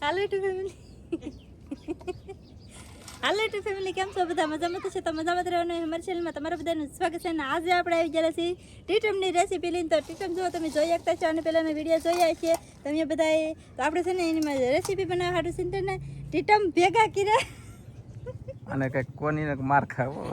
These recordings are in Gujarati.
હાલો ટુ ફેમિલી હાલો ટુ ફેમિલી કેમ છો બધા મજામાં તો છે તો મજામાં જ રહેવાનું અમારી ચેનલમાં તમારા બધાનું સ્વાગત છે અને આજે આપણે આવી ગયા છીએ ટીટમની રેસીપી લઈને તો ટીટમ જો તમે જોઈ શકતા છો અને પહેલાંનો વિડીયો જોયા છે તમે બધાએ તો આપણે છે ને એની રેસીપી બનાવવા હાટું છે ને ટીટમ ભેગા કર્યા અને કઈ કોની માર ખાવો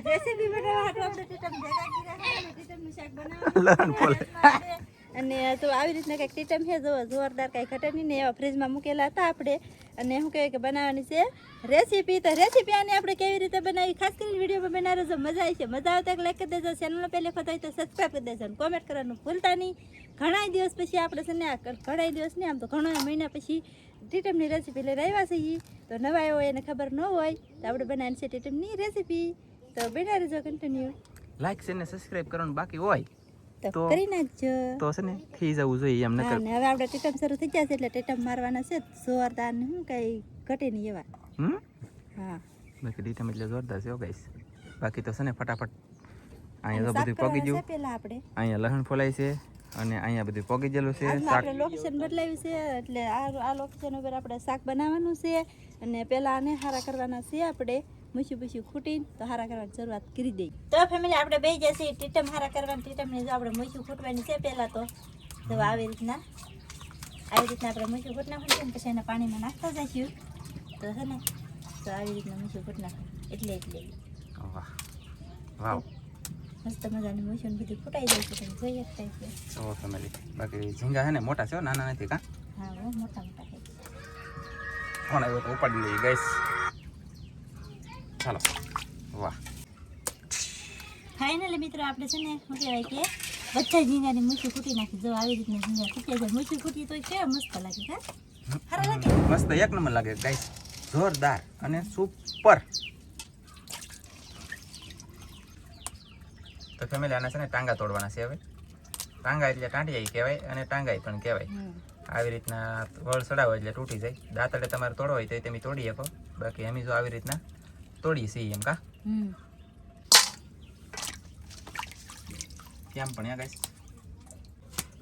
રેસીપી બનાવવા હાટું આપણે ટીટમ ભેગા કર્યા અને ટીટમનું શાક બનાવવાનું અને તો આવી રીતના કંઈક ટીટમ છે જો જોરદાર કાંઈ ઘટે નહીં ને એવા ફ્રીજમાં મૂકેલા હતા આપણે અને શું કહેવાય કે બનાવવાની છે રેસીપી તો રેસીપી આને આપણે કેવી રીતે બનાવી ખાસ કરીને વિડીયોમાં બનાવી જો મજા આવી છે મજા આવે તો લાઈક કરી દેજો ચેનલનો પહેલી વખત હોય તો સબસ્ક્રાઈબ કરી દેજો અને કોમેન્ટ કરવાનું ભૂલતા નહીં ઘણા દિવસ પછી આપણે છે ને ઘણા દિવસ નહીં આમ તો ઘણા મહિના પછી ટીટમની રેસીપી લઈને આવ્યા છીએ તો નવા આવ્યો એને ખબર ન હોય તો આપણે બનાવવાની છે ટીટમની રેસીપી તો બનાવી રહેજો કન્ટિન્યુ લાઈક છે ને સબસ્ક્રાઇબ કરવાનું બાકી હોય તો કરી નાખજો તો છે ને ખી જવું જોઈએ એમ હા નકર ને હવે આપણે ટીટમ શરૂ થઈ જશે એટલે ટીટમ મારવાના છે જોરદાર ને શું કઈ ઘટે નહીં એવા હા બાકી ડીટમ એટલે જોરદાર છે ગાઈસ બાકી તો છે ને ફટાફટ અહીંયા તો બધું પગી ગયું પહેલા આપણે અહીંયા લસણ ફોલાય છે અને અહીંયા બધું પગી ગયેલું છે આજમાં આપણે લોકેશન બદલાવ્યું છે એટલે આ લોકેશન ઉપર આપણે શાક બનાવવાનું છે અને પહેલા આને હારા કરવાના છે આપણે મૂછું પૂછું ખૂટીને તો હારા કરવાની શરૂઆત કરી દઈએ તો ફેમિલી આપણે બે જશે ટીટમ હારા કરવાની ટીટમની જો આપણે મૂછું ખૂટવાની છે પહેલાં તો આવી રીતના આપણે મૂછું ખૂટ નાખવાનું પછી એના પાણીમાં નાખતા જઈશું તો છે ને તો આવી રીતના મૂછું ખૂટ નાખવાનું એટલે વાહ વાવ મસ્ત મજાની મૂછું બધું ફૂટાઈ જાય છે તમે જોઈ શકતા છે ઓ ફેમિલી બાકી ઝીંગા છે ને મોટા છે નાના નથી કા હા બહુ મોટા મોટા છે ફોન આવ્યો તો ઉપાડી લઈએ ગાઈસ ચાલો વાહ ફાઇનલી મિત્રો આપણે છે ને શું કહેવાય કે બધા ઝીંગાની મૂછું ફૂટી નાખી જો આવી રીતના ઝીંગા ફૂટી જાય મૂછું ફૂટી તો કેવા મસ્ત લાગે હા સારા લાગે મસ્ત એક નંબર લાગે ગાઈસ જોરદાર અને સુપર તો ફેમિલી આના છે ને ટાંગા તોડવાના છે હવે ટાંગા એટલે ટાંટિયા કહેવાય અને ટાંગાઈ પણ કહેવાય આવી રીતના વળ ચડાવો એટલે તૂટી જાય દાંતડે તમારે તોડવો હોય તો તમે તોડી શકો બાકી અમે જો આવી રીતના તોડી છીએ એમ કા કેમ પણ ગાઈસ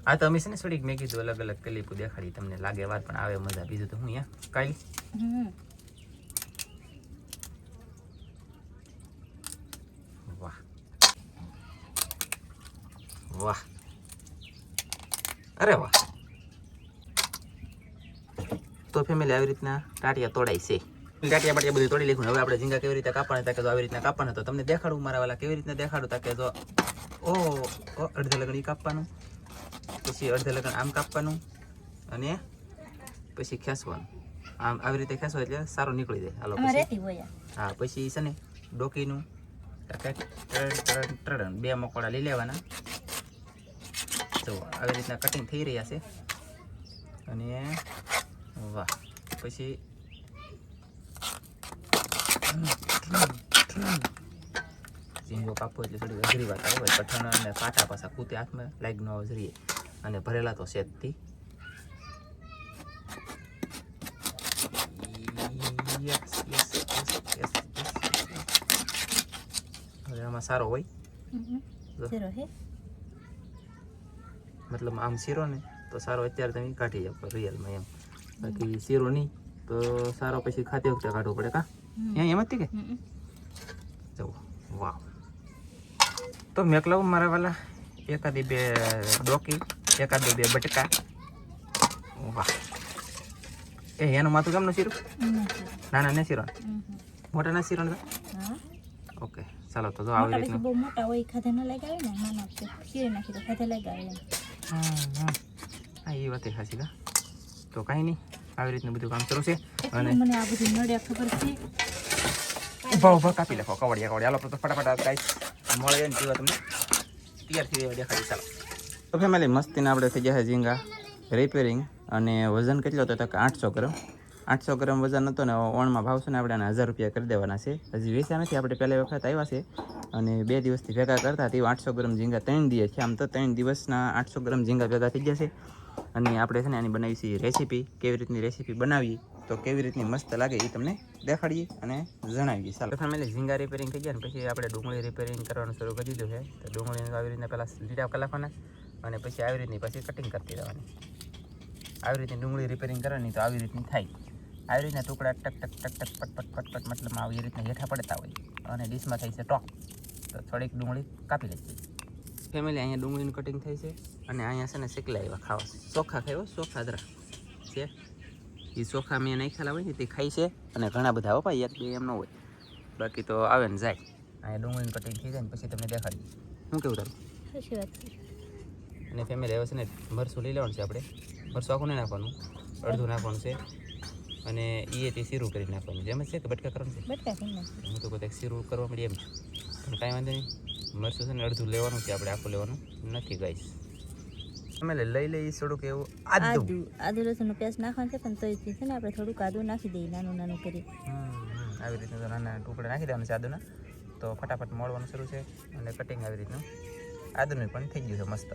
આ તો અમે છે ને થોડીક મેં કીધું અલગ અલગ ક્લિપ દેખાડી તમને લાગે વાત પણ આવે મજા બીજું તો હું અહીંયા કાલી વાહ વાહ અરે વાહ તો ફેમિલી આવી રીતના ટાટિયા તોડાય છે ટાટિયા બાટિયા બધું તોડી લીધું હવે આપણે ઝીંગા કેવી રીતે કાપવાના હતા કે જો આવી રીતના કાપવાના તો તમને દેખાડું મારા વાલા કેવી રીતના દેખાડું તા કે જો ઓ અડધે લગન કાપવાનું પછી અડધે લગન આમ કાપવાનું અને પછી ખેંચવાનું આમ આવી રીતે ખેંચો એટલે સારું નીકળી જાય હાલો હા પછી છે ને ડોકીનું બે મકોડા લઈ લેવાના જો આવી રીતના કટિંગ થઈ રહ્યા છે અને વાહ પછી ઝીંગો કાપવો એટલે થોડી અઘરી વાત આવે કઠણ અને કાંટા પાછા કૂતે હાથમાં લાગ ન જરીએ અને ભરેલા તો સેજથી હવે આમાં સારો હોય મતલબ આમ શીરો ને તો સારો અત્યારે તમે કાઢી જાવ રિયલમાં એમ બાકી શીરો નહીં તો સારો પછી ખાતી વખતે કાઢવો પડે કા એમ જ કે જવો વાહ તો મેકલાવ મારા વાલા એકાદી બે ડોકી એકાદી બે બટકા વાહ એ એનું માથું કેમનું શીરું નાના ને શીરો મોટા ના શીરો ઓકે ચાલો તો આવી રીતનું બહુ મોટા હોય ખાધે ન લગાવે ને નાના શીરે નાખી તો ખાધે લગાવે હા એ વાત ખાસી કા તો કાંઈ નહીં આવી રીતનું બધું કામ શરૂ છે અને મને આ બધું નડ્યા ખબર છે ઉભા કાપી નાખો કવડિયા હાલો તો ફટાફટ ગાઈસ મળે ને પીવા તમને તૈયાર થઈ દેખાડી ચાલો તો ફેમિલી મસ્તીને આપણે થઈ ગયા ઝીંગા રિપેરિંગ અને વજન કેટલો હતો તો કે 800 ગ્રામ 800 ગ્રામ વજન હતો ને ઓણમાં ભાવ છે ને આપણે 1000 રૂપિયા કરી દેવાના છે હજી વેચ્યા નથી આપણે પહેલી વખત આવ્યા છે અને 2 દિવસથી ભેગા કરતા તે 800 ગ્રામ ઝીંગા 3 દિવસ છે આમ તો 3 દિવસના 800 ગ્રામ ઝીંગા ભેગા થઈ ગયા છે અને આપણે છે ને આની બનાવી છે રેસીપી કેવી રીતની રેસીપી બનાવીએ તો કેવી રીતની મસ્ત લાગે એ તમને દેખાડીએ અને જણાવીએ ચાલો ફેમિલી ઝીંગા રિપેરિંગ થઈ ગયા ને પછી આપણે ડુંગળી રિપેરિંગ કરવાનું શરૂ કરી દીધું છે તો ડુંગળીને આવી રીતના પહેલાં લીટા કલાકવાના અને પછી આવી રીતની પછી કટિંગ કરતી રહેવાની આવી રીતની ડુંગળી રિપેરિંગ કરવાની તો આવી રીતની થાય. આવી રીતના ટુકડા ટક ટક ટક ટક પટ પટ પટ પટ મતલબ આવી રીતના હેઠા પડતા હોય અને ડીશમાં થાય છે ટોક. તો થોડીક ડુંગળી કાપી લેતી. ફેમિલી અહીંયા ડુંગળીનું કટિંગ થાય છે અને અહીંયા છે ને શેકલા એવા ખાવા ચોખા ખાયો ચોખા અદરા છે એ ચોખા મેં નાખેલા હોય ને તે ખાઈ છે અને ઘણા બધા હો ભાઈ 1-2 એમ ન હોય બાકી તો આવે ને જાય. અહીંયા ડુંગળીનું કટિંગ થઈ જાય ને પછી તમને દેખાડી શું કેવું તારું? સાચી વાત છે. અને ફેમિલી હવે છે ને મરચું લઈ લેવાનું છે આપણે. મરચું આખું નહીં નાખવાનું, અડધું નાખવાનું છે અને એ તે શીરું કરી નાખવાનું છે. એમ જ છે કે બટકા કરવાનું છે? બટકા કરી નાખીએ. હું તો કદાચ શીરું કરવા મળી એમ છું પણ કાંઈ વાંધો નહીં. મરચું છે ને અડધું લેવાનું છે આપણે, આખું લેવાનું નથી ગાઈસ. અમે લઈ લઈએ થોડુંક એવું આદુ લસણનો પેસ્ટ નાખવાનું છે પણ તોય છે ને આપણે થોડુંક આદુ નાખી દઈએ નાનું નાનું કરી. આવી રીતના તો નાના ટુકડા નાખી દેવાનું છે આદુના તો ફટાફટ મળવાનું શરૂ છે અને કટિંગ આવી રીતનું આદુનું પણ થઈ ગયું છે મસ્ત.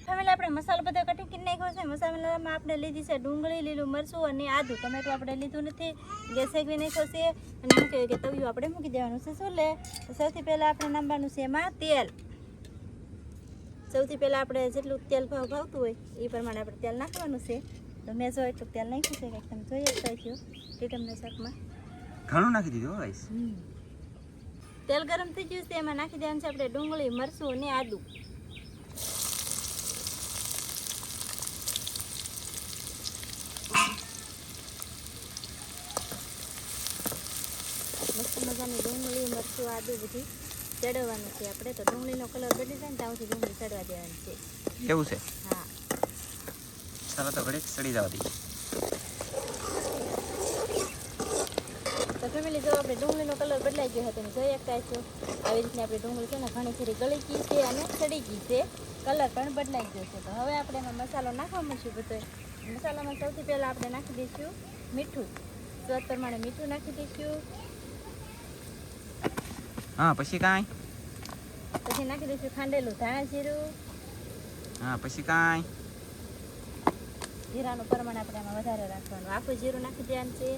ફેમિલી આપણે મસાલો બધો કટિંગ કરી નાખ્યો છે. મસાલામાં આપણે લીધી છે ડુંગળી, લીલું મરચું અને આદુ. ટમેટું આપણે લીધું નથી, ગેસ સેકવી નાખ્યો છે અને શું કહેવાય કે તવિયું આપણે મૂકી દેવાનું છે. શું લે સૌથી પહેલાં આપણે નાખવાનું છે એમાં તેલ. સૌથી પહેલાં આપણે જેટલું તેલ ભાવતું હોય એ પ્રમાણે આપણે તેલ નાખવાનું છે. તો મેં જો એટલું તેલ નાખ્યું છે કંઈક તમે જોઈએ તો થયું ટીટમના શાકમાં ઘણું નાખી દીધું ગાઈસ. તેલ ગરમ થઈ ગયું છે એમાં નાખી દેવાનું છે આપણે ડુંગળી, મરચું અને આદુ. મસ્ત મજાની ડુંગળી, મરચું, આદુ બધું ચડવાનું છે આપણે. તો ડુંગળીનો કલર બદલી જાય ને ત્યાં સુધી ડુંગળી ચડવા દેવાની છે. કેવું છે? હા ચાલો તો ઘડીક સડી જવા દઈએ. તો ફેમિલી જો આપણે ડુંગળીનો કલર બદલાઈ ગયો હતો તમે જોઈ શકતા છો. આવી રીતની આપણી ડુંગળી છે ને ઘણી ખરી ગળી ગઈ છે અને સડી ગઈ છે, કલર પણ બદલાઈ ગયો છે. તો હવે આપણે એમાં મસાલો નાખવા મળશું બધો. મસાલામાં સૌથી પહેલાં આપણે નાખી દઈશું મીઠું. સ્વાદ પ્રમાણે મીઠું નાખી દઈશું. હા પછી કાંઈ? પછી નાખી દઈશું ખાંડેલું ધાણા જીરું. હા પછી કાંઈ? જીરાનું પ્રમાણ આપણે એમાં વધારે રાખવાનું. આખું જીરું નાખી દેવાનું છે.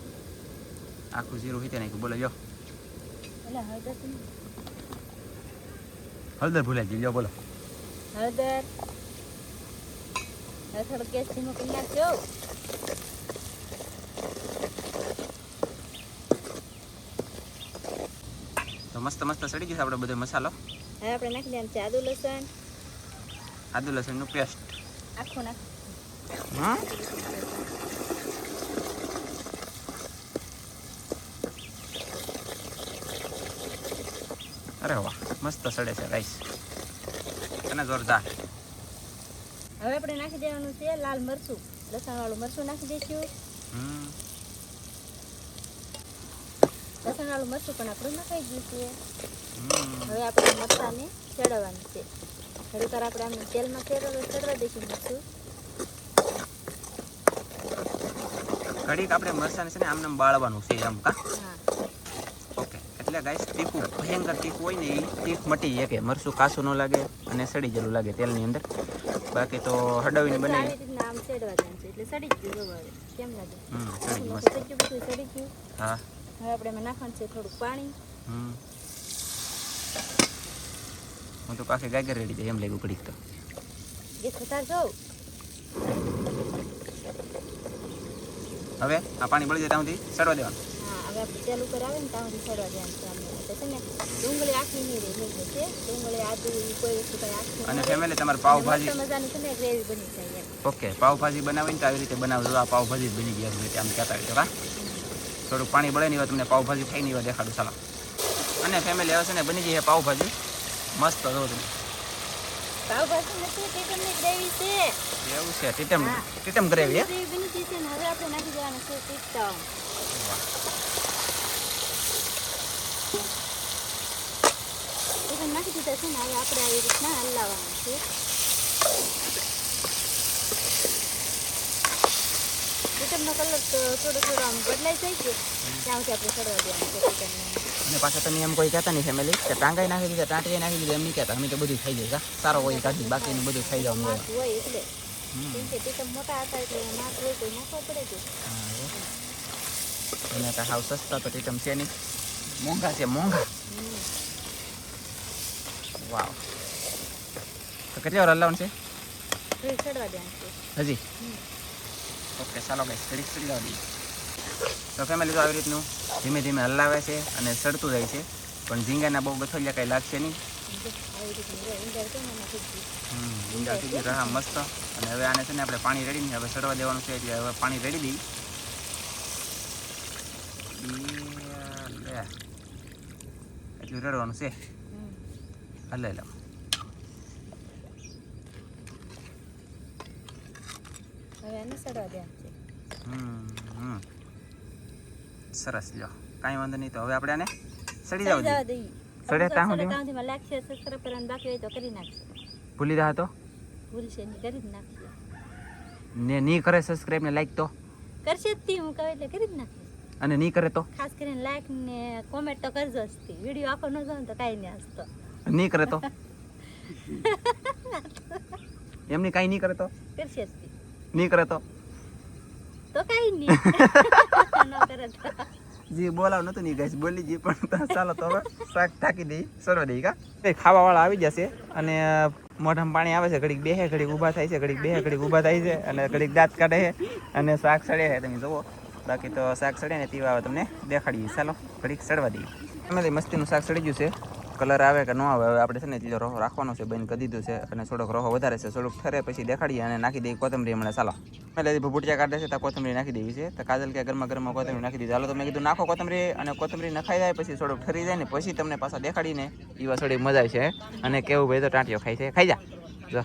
આખું જીરું હીતે નાખ્યું બોલો જો. એટલે હળદર હળદર ભૂલાઈ ગઈ લ્યો બોલો. હળદર હવે થોડો ગેસ ધીમો કરી નાખજો. તો મસ્ત મસ્ત સડી ગયું છે આપણે બધો મસાલો. હવે આપણે નાખી દેવાનું છે આદુ લસણ. આદુ લસણનું પેસ્ટ આખું નાખ. હા અરે વાહ મસ્ત સડે છે રાઈસ અને જોરદાર. હવે આપણે નાખી દેવાનું છે લાલ મરચું. લસણવાળું મરચું નાખી દઈશું. લસણવાળું મરચું પણ આપણું નખાઈ ગયું છે. હવે આપણે મરચાંને ચડવવાનું છે. થોડીક વાર આપણે આમને તેલમાં ચડવા દઈશું મરચું. ઘડીક આપણે મરચાંને છે ને આમને બાળવાનું છે એમ કા? હા ઓકે. એટલે ગાઈસ તીખું ભયંકર તીખું હોય ને એ તીખ મટી જાય કે મરચું કાસું ન લાગે અને સડી જેલું લાગે તેલની અંદર. બાકી તો હડાવીને આવી બનાવી રીતના આમ ચડવા દેવાનું છે એટલે સડી જ ગયું. હવે કેમ લાગે? સડી ગયું મસ્ત. થઈ ગયું બધું સડી ગયું. હા હવે આપણે એમાં નાખવાનું છે થોડુંક પાણી. હું તો પાછી ગાગર રેડી જાય એમ લાગ્યું ઘડીક તો. ગેસ વધારજો. હવે આ પાણી બળી જાય ત્યાં સુધી સડવા દેવાનું. હા હવે આપણે તેલ ઉપર આવે ને ત્યાં સુધી ચડવા દેવાનું છે આમને. એટલે છે ને ડુંગળી આખી નહીં રહી મેં છે. ડુંગળી આદુ એ કોઈ વસ્તુ કંઈ આખી અને ફેમિલી તમારે પાવભાજી મસ્ત મજાની છે ને ગ્રેવી બની જાય એમ. ઓકે પાવભાજી બનાવીને તો આવી રીતે બનાવજો. આ પાવભાજી જ બની ગઈ એમ રીતે આમ કહેતા હોય તો કા થોડુંક પાણી બળે નહીં હોય તમને પાવભાજી ખાઈ નહીં હોય દેખાડું ચાલો. અને ફેમિલી હવે છે ને બની ગઈ છે પાવભાજી મસ્ત જો તમે. પાવભાજી નથી ટીટમની ગ્રેવી છે. એવું છે ટીટમ ગ્રેવી હે? ગ્રેવી બની ગઈ છે ને હવે આપણે નાખી દેવાનું છે ટીટમ. ટીટમ નાખી દીધા છે ને હવે આપણે આવી રીતના હલાવવાનું છે. ટીટમનો કલર તો થોડો થોડો આમ બદલાઈ જાય છે ત્યાં સુધી આપણે ચડવા દેવાનું છે ટીટમને. અને પાછા તમે એમ કોઈ કહેતા નહીં ફેમિલી કે ટાંગાઈ નાખી દીધા ટાંટીએ નાખી દીધા એમ નહીં કહેતા. અમે તો બધું ખાઈ જાય સારો હોય કાઢી બાકીનું બધું ખાઈ જાવ માસ હોય એટલે કેમ કે ટીટમ મોટા હતા એટલે માસ હોય તો નાખવો પડે છે. અને તો હાવ સસ્તા તો ટીટમ છે નહીં, મોંઘા છે મોંઘા. વાવ તો કેટલી વાર હલાવવાનું છે? ચડવા દેવાનું છે હજી ઓકે ચાલો ગાઈસ ઘડીક સડી જવા દઈએ. તો ફેમિલી તો આવી રીતનું ધીમે ધીમે હલાવે છે અને સડતું જાય છે, પણ ઝીંગાના બહુ ગથોલિયા કંઈ લાગશે નહીં. ઝીંગા થઈ ગયું રહા મસ્ત. અને હવે આને છે ને આપણે પાણી રેડી નહીં, હવે સડવા દેવાનું છે, એટલે હવે પાણી રેડી દઈ. એટલું રેડવાનું છે. હલે લો સરસ લો, કાંઈ વાંધો નહીં. તો હવે આપણે આને સડી જવા દઈએ. સડે ત્યાં સુધીમાં લાગશે સબસ્ક્રાઇબ કરવાનું બાકી હોય તો કરી નાખશે. ભૂલી રહ્યા તો ભૂલશે નહીં, કરી જ નાખશે. ને નહીં કરે સબસ્ક્રાઇબ ને લાઈક તો કરશે જ તી, હું કહું એટલે કરી જ નાખશે. અને નહીં કરે તો ખાસ કરીને લાઈક ને કોમેન્ટ તો કરજો જ તી. વિડીયો આખો ન જોઉં તો કાંઈ નહીં હસતો. નહીં કરે તો એમની કાંઈ નહીં કરે તો કરશે જ તી. નહીં કરે તો કાંઈ નહીં ન કરે તો જી બોલાવ નતું નહીં ગાઈસ, બોલી જી પણ ચાલો તો હવે શાક ઢાંકી દઈ, સરવા દઈ. કા ખાવા વાળા આવી જશે અને મોઢામાં પાણી આવે છે, ઘડીક બેહે ઘડીક ઊભા થાય છે, ઘડીક બેહે ઘડીક ઊભા થાય છે, અને ઘડીક દાંત કાઢે છે અને શાક સડે છે. તમે જુઓ, બાકી તો શાક સડે ને તેવા તમને દેખાડીએ. ચાલો ઘડીક સડવા દઈએ. એમાંથી મસ્તીનું શાક સડી ગયું છે. કલર આવે કે ન આવે હવે આપણે છે ને એટલો રોહો રાખવાનો છે, બંધ કરી દીધું છે. અને થોડોક રોહો વધારે છે, થોડુંક ઠરે પછી દેખાડીએ અને નાખી દઈએ કોથમરી હમણાં. ચાલો એટલે ભૂટિયા કાઢે છે તો કોથમરી નાખી દેવી છે. તો કાજલ કે ગરમા ગરમા કોથમરી નાખી દીધી. હાલો તો મેં કીધું નાખો કોથમરી, અને કોથમરી નખાઈ જાય પછી થોડુંક ઠરી જાય ને પછી તમને પાછા દેખાડીને એવા થોડી મજા આવશે. અને કેવું ભાઈ તો ટાંટીઓ ખાય છે, ખાઈ જા જો.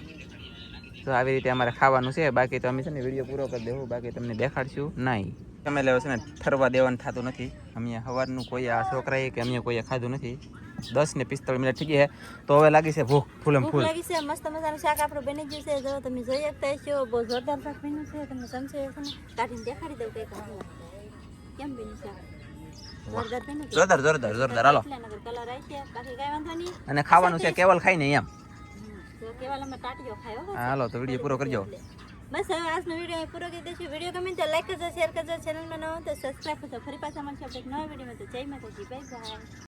તો આવી રીતે અમારે ખાવાનું છે. બાકી તો અમે છે ને વિડીયો પૂરો કરી દેવું, બાકી તમને દેખાડશું નહીં. તમે લેવો છે ને ઠરવા દેવાનું થતું નથી. અમે સવારનું કોઈ આ છોકરાએ કે અમે કોઈએ ખાધું નથી. 10:45 થઈ ગઈ છે, તો હવે લાગી છે ભૂખ ફૂલમ ફૂલ. લાગી છે. મસ્ત મજાનું શાક આપણું બની ગયું છે. જો તમે જોઈ શકતા છો, બહુ જોરદાર શાક બન્યું છે. તમને સમજો છે ને કાઢીને દેખાડી દઉં કંઈક કેમ બન્યું શાક. જોરદાર બન્યું. જોરદાર જોરદાર જોરદાર. હાલો કલર આવી છે, બાકી કાંઈ વાંધો નહીં. અને ખાવાનું છે કેવલ ખાઈ ને એમ. તો કેવલ અમે ટાટીઓ ખાયો. હાલો તો વિડીયો પૂરો કરજો. બસ હવે આજનો વિડીયો પૂરો કરી દઈશું. વિડીયો ગમે તો લાઈક કરજો, શેર કરજો, ચેનલમાં ન હો તો સબસ્ક્રાઈબ કરજો. ફરી પાછા મળશે આપણે એક નવા વિડીયોમાં. તો જય માતાજી, બાય બાય.